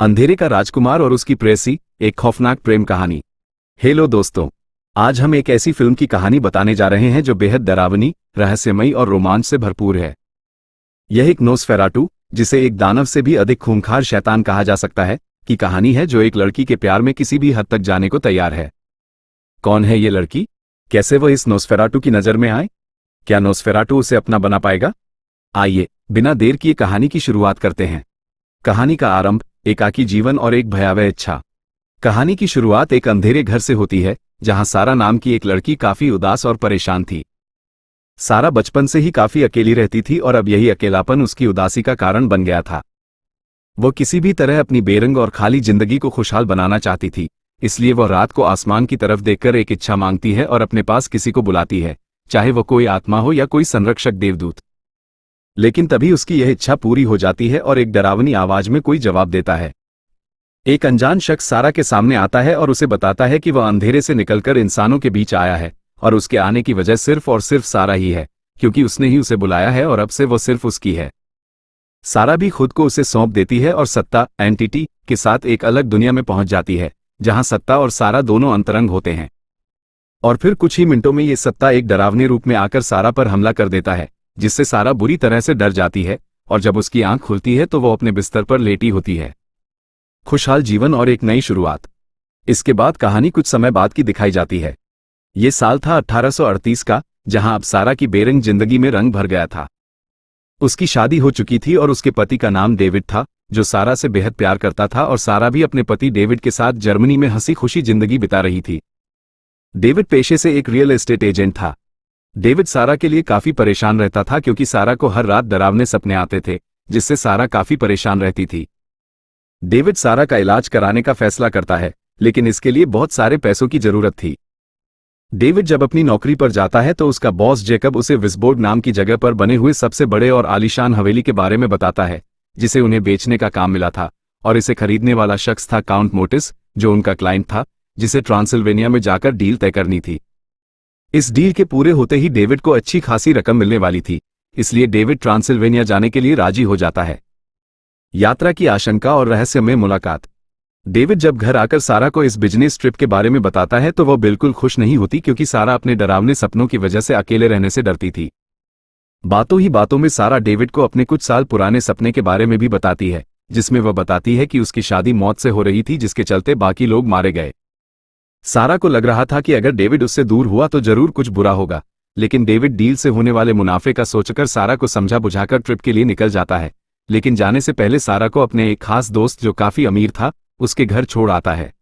अंधेरे का राजकुमार और उसकी प्रेयसी, एक खौफनाक प्रेम कहानी। हेलो दोस्तों, आज हम एक ऐसी फिल्म की कहानी बताने जा रहे हैं जो बेहद डरावनी, रहस्यमयी और रोमांच से भरपूर है। यह एक नोस्फेराटू, जिसे एक दानव से भी अधिक खूंखार शैतान कहा जा सकता है, की कहानी है जो एक लड़की के प्यार में किसी भी हद तक जाने को तैयार है। कौन है ये लड़की? कैसे वह इस नोस्फेराटू की नजर में आए? क्या नोस्फेराटू उसे अपना बना पाएगा? आइए बिना देर किए कहानी की शुरुआत करते हैं। कहानी का आरंभ एकाकी जीवन और एक भयावह इच्छा। कहानी की शुरुआत एक अंधेरे घर से होती है, जहां सारा नाम की एक लड़की काफी उदास और परेशान थी। सारा बचपन से ही काफी अकेली रहती थी और अब यही अकेलापन उसकी उदासी का कारण बन गया था। वो किसी भी तरह अपनी बेरंग और खाली जिंदगी को खुशहाल बनाना चाहती थी, इसलिए वह रात को आसमान की तरफ देखकर एक इच्छा मांगती है और अपने पास किसी को बुलाती है, चाहे वो कोई आत्मा हो या कोई संरक्षक देवदूत। लेकिन तभी उसकी यह इच्छा पूरी हो जाती है और एक डरावनी आवाज में कोई जवाब देता है। एक अनजान शख्स सारा के सामने आता है और उसे बताता है कि वह अंधेरे से निकलकर इंसानों के बीच आया है और उसके आने की वजह सिर्फ और सिर्फ सारा ही है, क्योंकि उसने ही उसे बुलाया है और अब से वो सिर्फ उसकी है। सारा भी खुद को उसे सौंप देती है और सत्ता एंटिटी के साथ एक अलग दुनिया में पहुंच जाती है, जहां सत्ता और सारा दोनों अंतरंग होते हैं। और फिर कुछ ही मिनटों में ये सत्ता एक डरावने रूप में आकर सारा पर हमला कर देता है, जिससे सारा बुरी तरह से डर जाती है और जब उसकी आंख खुलती है तो वो अपने बिस्तर पर लेटी होती है। खुशहाल जीवन और एक नई शुरुआत। इसके बाद कहानी कुछ समय बाद की दिखाई जाती है। ये साल था 1838 का, जहां अब सारा की बेरंग जिंदगी में रंग भर गया था। उसकी शादी हो चुकी थी और उसके पति का नाम डेविड था, जो सारा से बेहद प्यार करता था और सारा भी अपने पति डेविड के साथ जर्मनी में हंसी खुशी जिंदगी बिता रही थी। डेविड पेशे से एक रियल एस्टेट एजेंट था। डेविड सारा के लिए काफी परेशान रहता था क्योंकि सारा को हर रात डरावने सपने आते थे, जिससे सारा काफी परेशान रहती थी। डेविड सारा का इलाज कराने का फैसला करता है, लेकिन इसके लिए बहुत सारे पैसों की जरूरत थी। डेविड जब अपनी नौकरी पर जाता है तो उसका बॉस जेकब उसे विस्बोर्ग नाम की जगह पर बने हुए सबसे बड़े और आलीशान हवेली के बारे में बताता है, जिसे उन्हें बेचने का काम मिला था, और इसे खरीदने वाला शख्स था काउंट मोटिस, जो उनका क्लाइंट था, जिसे ट्रांसिल्वेनिया में जाकर डील तय करनी थी। इस डील के पूरे होते ही डेविड को अच्छी खासी रकम मिलने वाली थी, इसलिए डेविड ट्रांसिल्वेनिया जाने के लिए राजी हो जाता है। यात्रा की आशंका और रहस्य में मुलाकात। डेविड जब घर आकर सारा को इस बिजनेस ट्रिप के बारे में बताता है तो वह बिल्कुल खुश नहीं होती, क्योंकि सारा अपने डरावने सपनों की वजह से अकेले रहने से डरती थी। बातों ही बातों में सारा डेविड को अपने कुछ साल पुराने सपने के बारे में भी बताती है, जिसमें वह बताती है कि उसकी शादी मौत से हो रही थी, जिसके चलते बाकी लोग मारे गए। सारा को लग रहा था कि अगर डेविड उससे दूर हुआ तो जरूर कुछ बुरा होगा, लेकिन डेविड डील से होने वाले मुनाफे का सोचकर सारा को समझा बुझाकर ट्रिप के लिए निकल जाता है। लेकिन जाने से पहले सारा को अपने एक खास दोस्त, जो काफी अमीर था, उसके घर छोड़ आता है।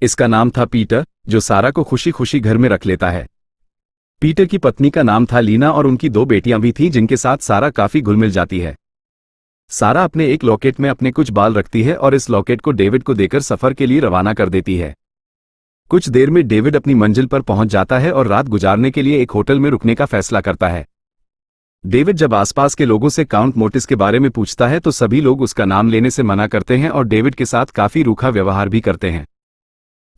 इसका नाम था पीटर, जो सारा को खुशी खुशी घर में रख लेता है। पीटर की पत्नी का नाम था लीना और उनकी 2 बेटियां भी थीं, जिनके साथ सारा काफी घुल मिल जाती है। सारा अपने एक लॉकेट में अपने कुछ बाल रखती है और इस लॉकेट को डेविड को देकर सफर के लिए रवाना कर देती है। कुछ देर में डेविड अपनी मंजिल पर पहुंच जाता है और रात गुजारने के लिए एक होटल में रुकने का फैसला करता है। डेविड जब आसपास के लोगों से काउंट मोटिस के बारे में पूछता है तो सभी लोग उसका नाम लेने से मना करते हैं और डेविड के साथ काफी रूखा व्यवहार भी करते हैं।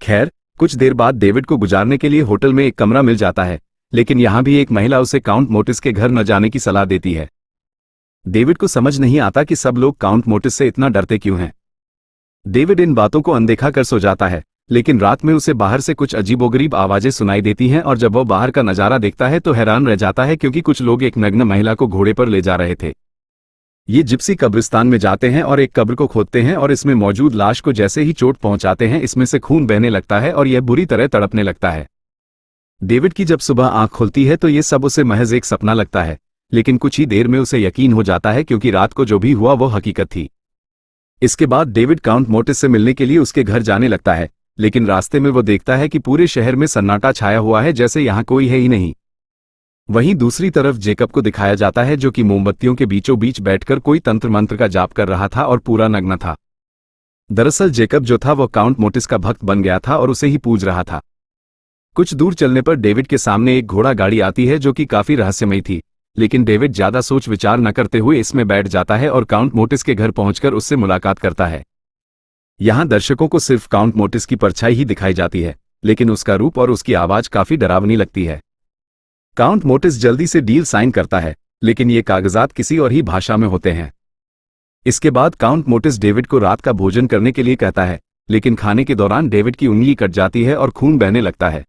खैर, कुछ देर बाद डेविड को गुजारने के लिए होटल में एक कमरा मिल जाता है, लेकिन यहां भी एक महिला उसे काउंट मोटिस के घर न जाने की सलाह देती है। डेविड को समझ नहीं आता कि सब लोग काउंट मोटिस से इतना डरते क्यों हैं। डेविड इन बातों को अनदेखा कर सो जाता है, लेकिन रात में उसे बाहर से कुछ अजीबोगरीब आवाजें सुनाई देती हैं और जब वह बाहर का नजारा देखता है तो हैरान रह जाता है, क्योंकि कुछ लोग एक नग्न महिला को घोड़े पर ले जा रहे थे। ये जिप्सी कब्रिस्तान में जाते हैं और एक कब्र को खोदते हैं और इसमें मौजूद लाश को जैसे ही चोट पहुंचाते हैं, इसमें से खून बहने लगता है और यह बुरी तरह तड़पने लगता है। डेविड की जब सुबह आंख खुलती है तो ये सब उसे महज एक सपना लगता है, लेकिन कुछ ही देर में उसे यकीन हो जाता है, क्योंकि रात को जो भी हुआ वो हकीकत थी। इसके बाद डेविड काउंट मोटिस से मिलने के लिए उसके घर जाने लगता है, लेकिन रास्ते में वो देखता है कि पूरे शहर में सन्नाटा छाया हुआ है, जैसे यहां कोई है ही नहीं। वहीं दूसरी तरफ जेकब को दिखाया जाता है, जो कि मोमबत्तियों के बीचों बीच बैठकर कोई तंत्र मंत्र का जाप कर रहा था और पूरा नग्न था। दरअसल जेकब जो था वो काउंट मोटिस का भक्त बन गया था और उसे ही पूज रहा था। कुछ दूर चलने पर डेविड के सामने एक घोड़ा गाड़ी आती है, जो कि काफी रहस्यमयी थी, लेकिन डेविड ज्यादा सोच विचार न करते हुए इसमें बैठ जाता है और काउंट मोटिस के घर पहुंचकर उससे मुलाकात करता है। यहां दर्शकों को सिर्फ काउंट मोटिस की परछाई ही दिखाई जाती है, लेकिन उसका रूप और उसकी आवाज काफी डरावनी लगती है। काउंट मोटिस जल्दी से डील साइन करता है, लेकिन ये कागजात किसी और ही भाषा में होते हैं। इसके बाद काउंट मोटिस डेविड को रात का भोजन करने के लिए कहता है, लेकिन खाने के दौरान डेविड की उंगली कट जाती है और खून बहने लगता है।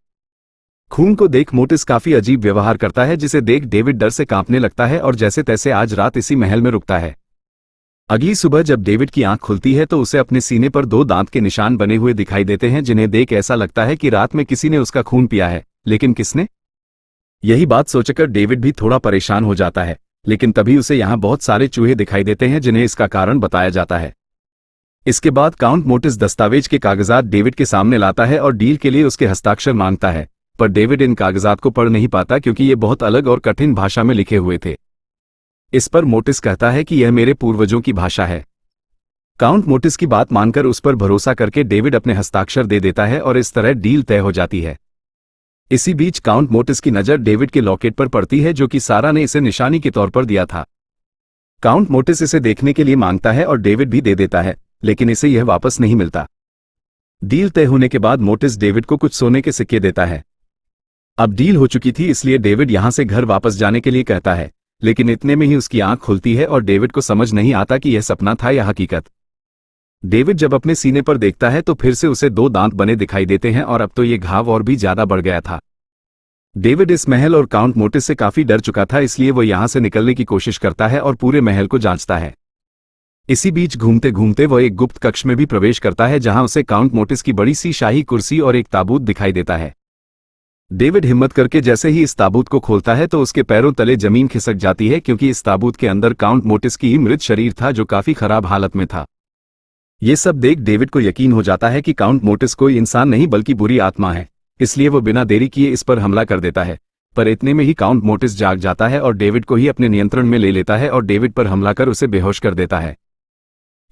खून को देख मोटिस काफी अजीब व्यवहार करता है, जिसे देख डेविड डर से कांपने लगता है और जैसे तैसे आज रात इसी महल में रुकता है। अगली सुबह जब डेविड की आंख खुलती है तो उसे अपने सीने पर 2 दांत के निशान बने हुए दिखाई देते हैं, जिन्हें देख ऐसा लगता है कि रात में किसी ने उसका खून पिया है, लेकिन किसने? यही बात सोचकर डेविड भी थोड़ा परेशान हो जाता है, लेकिन तभी उसे यहाँ बहुत सारे चूहे दिखाई देते हैं जिन्हें इसका कारण बताया जाता है। इसके बाद काउंट मोटिस दस्तावेज के कागजात डेविड के सामने लाता है और डील के लिए उसके हस्ताक्षर मांगता है, पर डेविड इन कागजात को पढ़ नहीं पाता क्योंकि ये बहुत अलग और कठिन भाषा में लिखे हुए थे। इस पर मोटिस कहता है कि यह मेरे पूर्वजों की भाषा है। काउंट मोटिस की बात मानकर उस पर भरोसा करके डेविड अपने हस्ताक्षर दे देता है और इस तरह डील तय हो जाती है। इसी बीच काउंट मोटिस की नज़र डेविड के लॉकेट पर पड़ती है, जो कि सारा ने इसे निशानी के तौर पर दिया था। काउंट मोटिस इसे देखने के लिए मांगता है और डेविड भी दे देता है, लेकिन इसे यह वापस नहीं मिलता। डील तय होने के बाद मोटिस डेविड को कुछ सोने के सिक्के देता है। अब डील हो चुकी थी, इसलिए डेविड यहां से घर वापस जाने के लिए कहता है, लेकिन इतने में ही उसकी आंख खुलती है और डेविड को समझ नहीं आता कि यह सपना था या हकीकत। डेविड जब अपने सीने पर देखता है तो फिर से उसे 2 दांत बने दिखाई देते हैं और अब तो ये घाव और भी ज्यादा बढ़ गया था। डेविड इस महल और काउंट मोटिस से काफी डर चुका था, इसलिए वो यहां से निकलने की कोशिश करता है और पूरे महल को जांचता है। इसी बीच घूमते घूमते वह एक गुप्त कक्ष में भी प्रवेश करता है, जहां उसे काउंट मोटिस की बड़ी सी शाही कुर्सी और एक ताबूत दिखाई देता है। डेविड हिम्मत करके जैसे ही इस ताबूत को खोलता है तो उसके पैरों तले जमीन खिसक जाती है, क्योंकि इस ताबूत के अंदर काउंट मोटिस की मृत शरीर था जो काफी खराब हालत में था। ये सब देख डेविड को यकीन हो जाता है कि काउंट मोटिस कोई इंसान नहीं बल्कि बुरी आत्मा है, इसलिए वो बिना देरी किए इस पर हमला कर देता है। पर इतने में ही काउंट मोटिस जाग जाता है और डेविड को ही अपने नियंत्रण में ले लेता है और डेविड पर हमला कर उसे बेहोश कर देता है।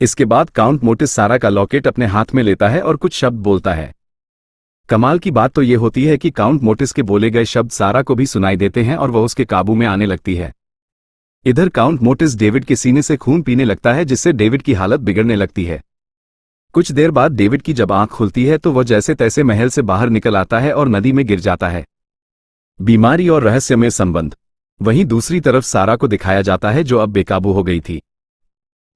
इसके बाद काउंट मोटिस सारा का लॉकेट अपने हाथ में लेता है और कुछ शब्द बोलता है। कमाल की बात तो ये होती है कि काउंट मोटिस के बोले गए शब्द सारा को भी सुनाई देते हैं और वह उसके काबू में आने लगती है। इधर काउंट मोटिस डेविड के सीने से खून पीने लगता है, जिससे डेविड की हालत बिगड़ने लगती है। कुछ देर बाद डेविड की जब आंख खुलती है तो वह जैसे तैसे महल से बाहर निकल आता है और नदी में गिर जाता है। बीमारी और रहस्यमय संबंध। वहीं दूसरी तरफ सारा को दिखाया जाता है, जो अब बेकाबू हो गई थी।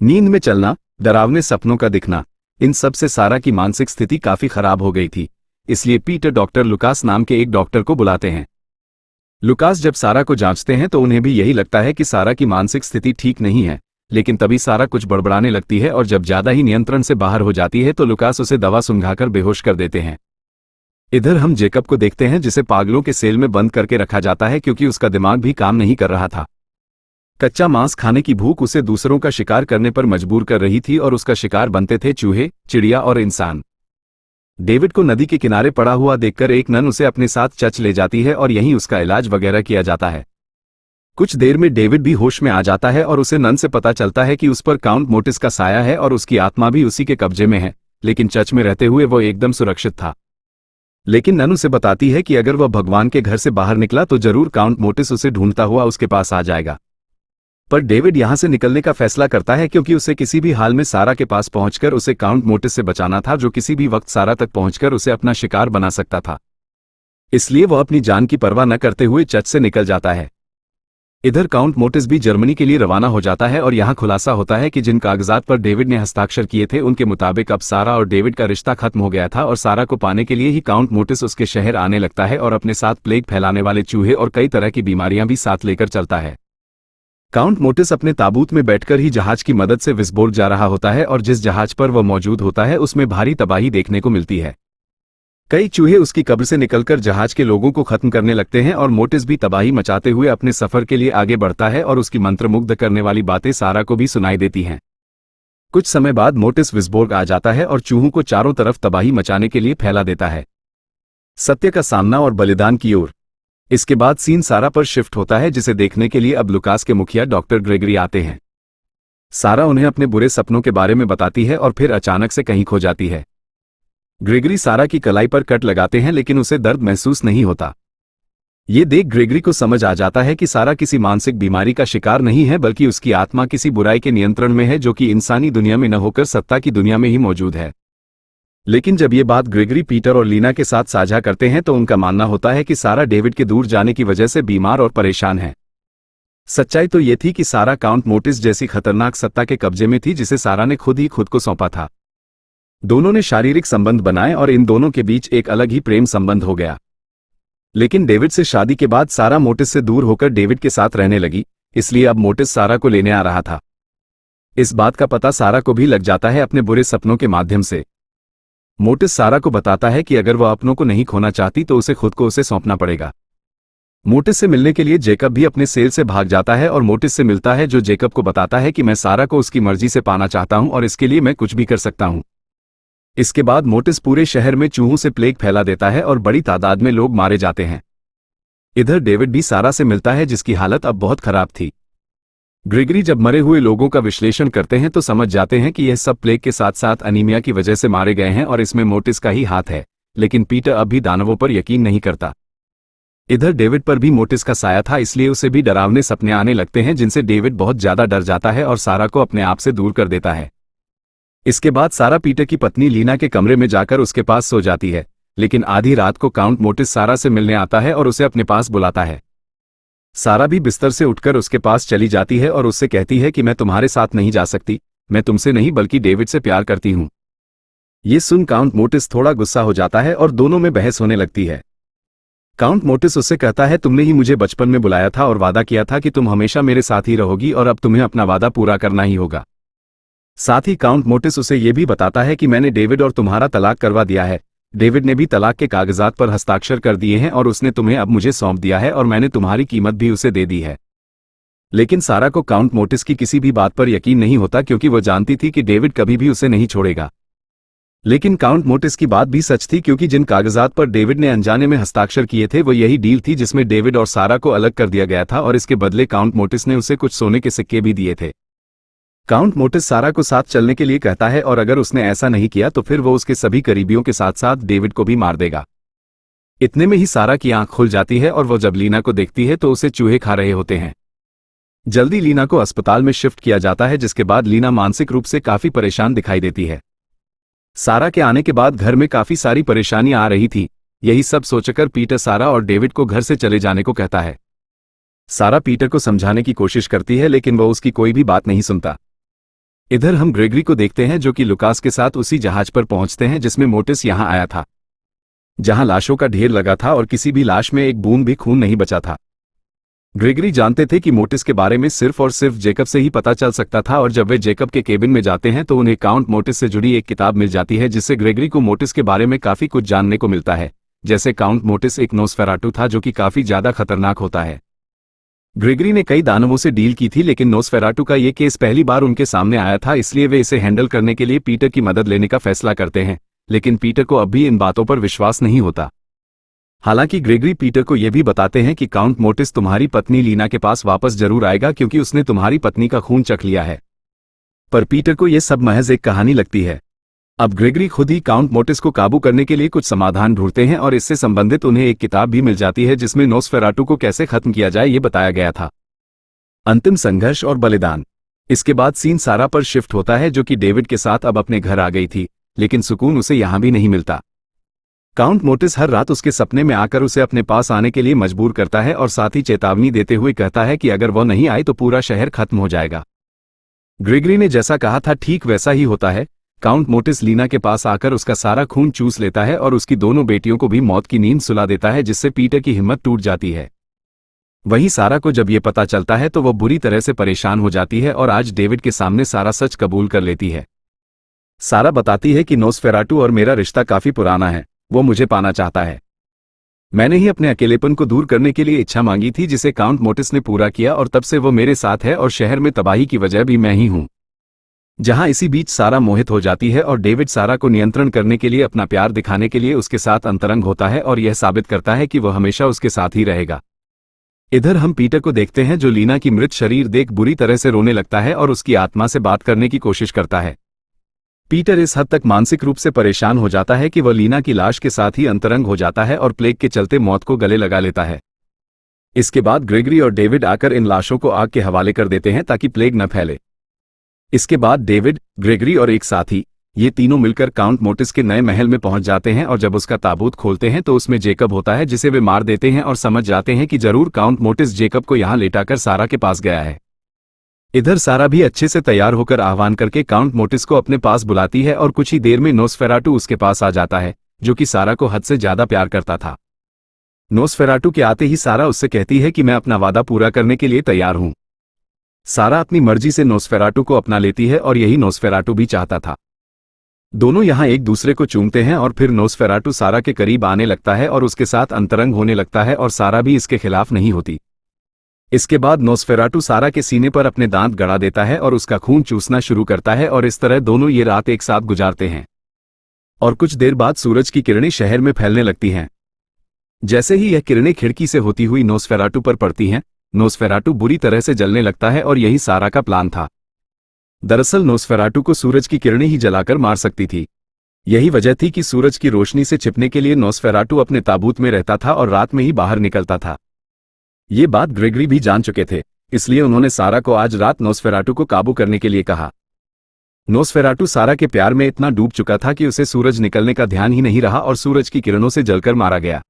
नींद में चलना, डरावने सपनों का दिखना, इन सब से सारा की मानसिक स्थिति काफी खराब हो गई थी। इसलिए पीटर डॉक्टर लुकास नाम के एक डॉक्टर को बुलाते हैं। लुकास जब सारा को जांचते हैं तो उन्हें भी यही लगता है कि सारा की मानसिक स्थिति ठीक नहीं है, लेकिन तभी सारा कुछ बड़बड़ाने लगती है और जब ज्यादा ही नियंत्रण से बाहर हो जाती है तो लुकास उसे दवा सुंघाकर बेहोश कर देते हैं। इधर हम जेकब को देखते हैं, जिसे पागलों के सेल में बंद करके रखा जाता है क्योंकि उसका दिमाग भी काम नहीं कर रहा था। कच्चा मांस खाने की भूख उसे दूसरों का शिकार करने पर मजबूर कर रही थी और उसका शिकार बनते थे चूहे, चिड़िया और इंसान। डेविड को नदी के किनारे पड़ा हुआ देखकर एक नन उसे अपने साथ चच ले जाती है और यहीं उसका इलाज वगैरह किया जाता है। कुछ देर में डेविड भी होश में आ जाता है और उसे नन से पता चलता है कि उस पर काउंट मोटिस का साया है और उसकी आत्मा भी उसी के कब्जे में है, लेकिन चच में रहते हुए वो एकदम सुरक्षित था। लेकिन नन उसे बताती है कि अगर वह भगवान के घर से बाहर निकला तो जरूर काउंट मोटिस उसे ढूंढता हुआ उसके पास आ जाएगा। पर डेविड यहां से निकलने का फैसला करता है क्योंकि उसे किसी भी हाल में सारा के पास पहुंचकर उसे काउंट मोटिस से बचाना था, जो किसी भी वक्त सारा तक पहुंचकर उसे अपना शिकार बना सकता था। इसलिए वह अपनी जान की परवाह न करते हुए चर्च से निकल जाता है। इधर काउंट मोटिस भी जर्मनी के लिए रवाना हो जाता है और यहां खुलासा होता है कि जिन कागजात पर डेविड ने हस्ताक्षर किए थे उनके मुताबिक अब सारा और डेविड का रिश्ता खत्म हो गया था और सारा को पाने के लिए ही काउंट मोटिस उसके शहर आने लगता है और अपने साथ प्लेग फैलाने वाले चूहे और कई तरह की बीमारियां भी साथ लेकर चलता है। काउंट मोटिस अपने ताबूत में बैठकर ही जहाज की मदद से विस्फोट जा रहा होता है और जिस जहाज पर वह मौजूद होता है उसमें भारी तबाही देखने को मिलती है। कई चूहे उसकी कब्र से निकलकर जहाज के लोगों को खत्म करने लगते हैं और मोटिस भी तबाही मचाते हुए अपने सफर के लिए आगे बढ़ता है और उसकी मंत्रमुग्ध करने वाली बातें सारा को भी सुनाई देती हैं। कुछ समय बाद मोटिस विस्फोट आ जाता है और चूहों को चारों तरफ तबाही मचाने के लिए फैला देता है, सत्य का सामना और बलिदान की ओर। इसके बाद सीन सारा पर शिफ्ट होता है, जिसे देखने के लिए अब लुकास के मुखिया डॉक्टर ग्रेगरी आते हैं। सारा उन्हें अपने बुरे सपनों के बारे में बताती है और फिर अचानक से कहीं खो जाती है। ग्रेगरी सारा की कलाई पर कट लगाते हैं, लेकिन उसे दर्द महसूस नहीं होता। ये देख ग्रेगरी को समझ आ जाता है कि सारा किसी मानसिक बीमारी का शिकार नहीं है, बल्कि उसकी आत्मा किसी बुराई के नियंत्रण में है, जो कि इंसानी दुनिया में न होकर सत्ता की दुनिया में ही मौजूद है। लेकिन जब ये बात ग्रेगरी पीटर और लीना के साथ साझा करते हैं तो उनका मानना होता है कि सारा डेविड के दूर जाने की वजह से बीमार और परेशान है। सच्चाई तो ये थी कि सारा काउंट मोटिस जैसी खतरनाक सत्ता के कब्जे में थी जिसे सारा ने खुद ही खुद को सौंपा था। दोनों ने शारीरिक संबंध बनाए और इन दोनों के बीच एक अलग ही प्रेम संबंध हो गया। लेकिन डेविड से शादी के बाद सारा मोटिस से दूर होकर डेविड के साथ रहने लगी, इसलिए अब मोटिस सारा को लेने आ रहा था। इस बात का पता सारा को भी लग जाता है अपने बुरे सपनों के माध्यम से। मोटिस सारा को बताता है कि अगर वह अपनों को नहीं खोना चाहती तो उसे खुद को उसे सौंपना पड़ेगा। मोटिस से मिलने के लिए जेकब भी अपने सेल से भाग जाता है और मोटिस से मिलता है, जो जेकब को बताता है कि मैं सारा को उसकी मर्जी से पाना चाहता हूं और इसके लिए मैं कुछ भी कर सकता हूं। इसके बाद मोटिस पूरे शहर में चूहों से प्लेग फैला देता है और बड़ी तादाद में लोग मारे जाते हैं। इधर डेविड भी सारा से मिलता है जिसकी हालत अब बहुत खराब थी। ग्रेगरी जब मरे हुए लोगों का विश्लेषण करते हैं तो समझ जाते हैं कि यह सब प्लेग के साथ साथ अनीमिया की वजह से मारे गए हैं और इसमें मोटिस का ही हाथ है, लेकिन पीटर अब भी दानवों पर यकीन नहीं करता। इधर डेविड पर भी मोटिस का साया था, इसलिए उसे भी डरावने सपने आने लगते हैं जिनसे डेविड बहुत ज्यादा डर जाता है और सारा को अपने आप से दूर कर देता है। इसके बाद सारा पीटर की पत्नी लीना के कमरे में जाकर उसके पास सो जाती है, लेकिन आधी रात को काउंट मोटिस सारा से मिलने आता है और उसे अपने पास बुलाता है। सारा भी बिस्तर से उठकर उसके पास चली जाती है और उससे कहती है कि मैं तुम्हारे साथ नहीं जा सकती, मैं तुमसे नहीं बल्कि डेविड से प्यार करती हूं। ये सुन काउंट मोटिस थोड़ा गुस्सा हो जाता है और दोनों में बहस होने लगती है। काउंट मोटिस उससे कहता है, तुमने ही मुझे बचपन में बुलाया था और वादा किया था कि तुम हमेशा मेरे साथ ही रहोगी और अब तुम्हें अपना वादा पूरा करना ही होगा। साथ ही काउंट मोटिस उसे यह भी बताता है कि मैंने डेविड और तुम्हारा तलाक करवा दिया है। डेविड ने भी तलाक के कागजात पर हस्ताक्षर कर दिए हैं और उसने तुम्हें अब मुझे सौंप दिया है और मैंने तुम्हारी कीमत भी उसे दे दी है। लेकिन सारा को काउंट मोटिस की किसी भी बात पर यकीन नहीं होता क्योंकि वह जानती थी कि डेविड कभी भी उसे नहीं छोड़ेगा। लेकिन काउंट मोटिस की बात भी सच थी क्योंकि जिन कागजात पर डेविड ने अनजाने में हस्ताक्षर किए थे वो यही डील थी जिसमें डेविड और सारा को अलग कर दिया गया था और इसके बदले काउंट मोटिस ने उसे कुछ सोने के सिक्के भी दिए थे। काउंट मोटिस सारा को साथ चलने के लिए कहता है और अगर उसने ऐसा नहीं किया तो फिर वो उसके सभी करीबियों के साथ साथ डेविड को भी मार देगा। इतने में ही सारा की आंख खुल जाती है और वो जब लीना को देखती है तो उसे चूहे खा रहे होते हैं। जल्दी लीना को अस्पताल में शिफ्ट किया जाता है, जिसके बाद लीना मानसिक रूप से काफी परेशान दिखाई देती है। सारा के आने के बाद घर में काफी सारी परेशानियां आ रही थी। यही सब सोचकर पीटर सारा और डेविड को घर से चले जाने को कहता है। सारा पीटर को समझाने की कोशिश करती है लेकिन वो उसकी कोई भी बात नहीं सुनता। इधर हम ग्रेगरी को देखते हैं जो कि लुकास के साथ उसी जहाज पर पहुंचते हैं जिसमें मोटिस यहां आया था, जहां लाशों का ढेर लगा था और किसी भी लाश में एक बूंद भी खून नहीं बचा था। ग्रेगरी जानते थे कि मोटिस के बारे में सिर्फ और सिर्फ जेकब से ही पता चल सकता था और जब वे जेकब के केबिन में जाते हैं तो उन्हें काउंट मोटिस से जुड़ी एक किताब मिल जाती है जिससे ग्रेगरी को मोटिस के बारे में काफी कुछ जानने को मिलता है। जैसे काउंट मोटिस एक नोस्फेराटू था जो कि काफी ज्यादा खतरनाक होता है। ग्रेगरी ने कई दानवों से डील की थी लेकिन नोस्फेराटू का ये केस पहली बार उनके सामने आया था, इसलिए वे इसे हैंडल करने के लिए पीटर की मदद लेने का फैसला करते हैं। लेकिन पीटर को अब भी इन बातों पर विश्वास नहीं होता। हालांकि ग्रेगरी पीटर को यह भी बताते हैं कि काउंट मोटिस तुम्हारी पत्नी लीना के पास वापस जरूर आएगा क्योंकि उसने तुम्हारी पत्नी का खून चख लिया है। पर पीटर को यह सब महज एक कहानी लगती है। अब ग्रेगरी खुद ही काउंट मोटिस को काबू करने के लिए कुछ समाधान ढूंढते हैं और इससे संबंधित उन्हें एक किताब भी मिल जाती है जिसमें नोस्फेराटू को कैसे खत्म किया जाए ये बताया गया था। अंतिम संघर्ष और बलिदान। इसके बाद सीन सारा पर शिफ्ट होता है जो कि डेविड के साथ अब अपने घर आ गई थी, लेकिन सुकून उसे यहां भी नहीं मिलता। काउंट मोटिस हर रात उसके सपने में आकर उसे अपने पास आने के लिए मजबूर करता है और साथ ही चेतावनी देते हुए कहता है कि अगर वो नहीं आए तो पूरा शहर खत्म हो जाएगा। ग्रेगरी ने जैसा कहा था ठीक वैसा ही होता है। काउंट मोटिस लीना के पास आकर उसका सारा खून चूस लेता है और उसकी दोनों बेटियों को भी मौत की नींद सुला देता है, जिससे पीटर की हिम्मत टूट जाती है। वहीं सारा को जब ये पता चलता है तो वो बुरी तरह से परेशान हो जाती है और आज डेविड के सामने सारा सच कबूल कर लेती है। सारा बताती है कि नोस्फेराटू और मेरा रिश्ता काफी पुराना है, वो मुझे पाना चाहता है। मैंने ही अपने अकेलेपन को दूर करने के लिए इच्छा मांगी थी जिसे काउंट मोटिस ने पूरा किया और तब से वो मेरे साथ है और शहर में तबाही की वजह भी मैं ही हूं। जहां इसी बीच सारा मोहित हो जाती है और डेविड सारा को नियंत्रण करने के लिए अपना प्यार दिखाने के लिए उसके साथ अंतरंग होता है और यह साबित करता है कि वह हमेशा उसके साथ ही रहेगा। इधर हम पीटर को देखते हैं जो लीना की मृत शरीर देख बुरी तरह से रोने लगता है और उसकी आत्मा से बात करने की कोशिश करता है। पीटर इस हद तक मानसिक रूप से परेशान हो जाता है कि वह लीना की लाश के साथ ही अंतरंग हो जाता है और प्लेग के चलते मौत को गले लगा लेता है। इसके बाद ग्रेगरी और डेविड आकर इन लाशों को आग के हवाले कर देते हैं ताकि प्लेग न फैले। इसके बाद डेविड, ग्रेगरी और एक साथी ये तीनों मिलकर काउंट मोटिस के नए महल में पहुंच जाते हैं और जब उसका ताबूत खोलते हैं तो उसमें जेकब होता है, जिसे वे मार देते हैं और समझ जाते हैं कि जरूर काउंट मोटिस जेकब को यहां लेटाकर सारा के पास गया है। इधर सारा भी अच्छे से तैयार होकर आह्वान करके काउंट मोटिस को अपने पास बुलाती है और कुछ ही देर में नोसफेराटू उसके पास आ जाता है, जो कि सारा को हद से ज्यादा प्यार करता था। नोसफेराटू के आते ही सारा उससे कहती है कि मैं अपना वादा पूरा करने के लिए तैयार हूं। सारा अपनी मर्जी से नोसफेराटू को अपना लेती है और यही नोसफेराटू भी चाहता था। दोनों यहां एक दूसरे को चूमते हैं और फिर नोसफेराटू सारा के करीब आने लगता है और उसके साथ अंतरंग होने लगता है और सारा भी इसके खिलाफ नहीं होती। इसके बाद नोसफेराटू सारा के सीने पर अपने दांत गड़ा देता है और उसका खून चूसना शुरू करता है और इस तरह दोनों ये रात एक साथ गुजारते हैं। और कुछ देर बाद सूरज की किरणें शहर में फैलने लगती हैं। जैसे ही यह किरणें खिड़की से होती हुई नोसफेराटू पर पड़ती हैं, नोसफेराटू बुरी तरह से जलने लगता है और यही सारा का प्लान था। दरअसल नोसफेराटू को सूरज की किरणें ही जलाकर मार सकती थी। यही वजह थी कि सूरज की रोशनी से छिपने के लिए नोसफेराटू अपने ताबूत में रहता था और रात में ही बाहर निकलता था। ये बात ग्रेगरी भी जान चुके थे, इसलिए उन्होंने सारा को आज रात नोसफेराटू को काबू करने के लिए कहा। नोसफेराटू सारा के प्यार में इतना डूब चुका था कि उसे सूरज निकलने का ध्यान ही नहीं रहा और सूरज की किरणों से जलकर मारा गया।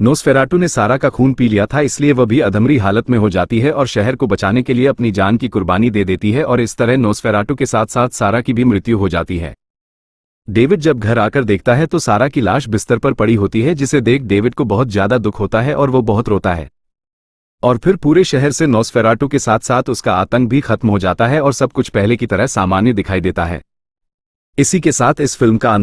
नोसफेराटू ने सारा का खून पी लिया था, इसलिए वह भी अधमरी हालत में हो जाती है और शहर को बचाने के लिए अपनी जान की कुर्बानी दे देती है और इस तरह नोसफेराटू के साथ साथ सारा की भी मृत्यु हो जाती है। डेविड जब घर आकर देखता है तो सारा की लाश बिस्तर पर पड़ी होती है, जिसे देख डेविड को बहुत ज्यादा दुख होता है और वो बहुत रोता है। और फिर पूरे शहर से नोसफेराटू के साथ साथ उसका आतंक भी खत्म हो जाता है और सब कुछ पहले की तरह सामान्य दिखाई देता है। इसी के साथ इस फिल्म का अंत